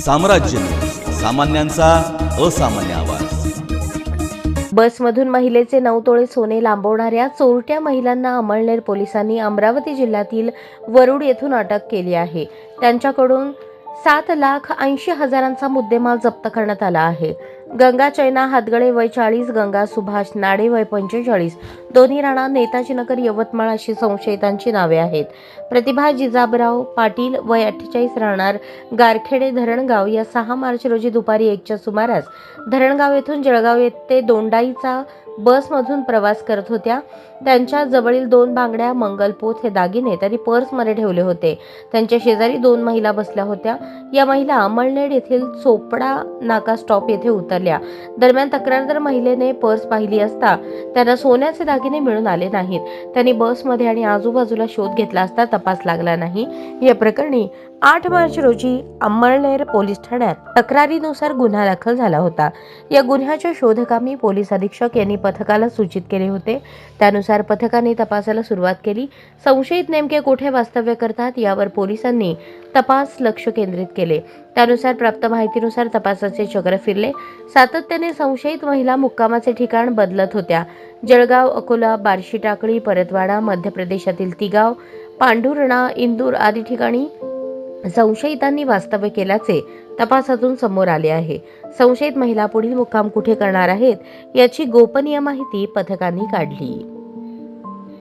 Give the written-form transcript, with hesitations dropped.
साम्राज्य न्यूज, सामान्यांचा असामान्य आवाज. बसमधून महिलेचे 9 तोळे सोने लांबवणाऱ्या चोरट्या महिलांना अमळनेर पोलिसांनी अमरावती जिल्ह्यातील वरुड येथून अटक केली आहे. त्यांच्याकडून 7,80,000चा मुद्देमाल जप्त करण्यात आला आहे. गंगा चैना हातगळे वय 40, गंगा सुभाष नाडे वय 45, दोन्ही राणा नेताजीनगर यवतमाळ अशी संशयितांची नावे आहेत. प्रतिभा जिजाबराव पाटील वय 48 राहणार गारखेडे धरणगाव या 6 मार्च रोजी दुपारी 1च्या सुमारास धरणगाव येथून जळगाव येथे दोंडाईचा बसमधून प्रवास करत होत्या. त्यांच्या जवळील 2 बांगड्या, मंगलपोत हे दागिने त्यांनी पर्समध्ये ठेवले होते. त्यांच्या शेजारी 2 महिला बसल्या होत्या. या महिला अमळनेर येथील चोपडा नाका स्टॉप येथे उतरल्या. दरम्यान तक्रारदार महिलेने पर्स पाहिली असता त्यांना सोन्याचे दागिने मिळून आले नाहीत. त्यांनी बसमध्ये आणि आजूबाजूला शोध घेतला असता तपास लागला नाही. या प्रकरणी 8 मार्च रोजी अमळनेर पोलीस ठाण्यात तक्रारीनुसार गुन्हा दाखल झाला होता. या गुन्ह्याच्या शोधकामी पोलीस अधीक्षक यांनी पथकाला सूचित केले होते. त्यानुसार पथकाने तपासाला सुरुवात केली. संशयित नेमके कुठे वास्तव्य करतात यावर पोलिसांनी तपास लक्ष केंद्रित केले. त्यानुसार प्राप्त माहितीनुसार तपासाचे चक्र फिरले. सातत्याने संशयित महिला मुक्कामाचे ठिकाण बदलत होत्या. जळगाव, अकोला, बार्शी टाकळी, परतवाडा, मध्य प्रदेशातील तिगाव, पांढुर्णा, इंदूर आदी ठिकाणी संशयितांनी वास्तव्य केल्याचे तपासातून समोर आले आहे. संशयित महिला पुढील मुक्काम कुठे करणार आहेत याची गोपनीय माहिती पथकांनी काढली.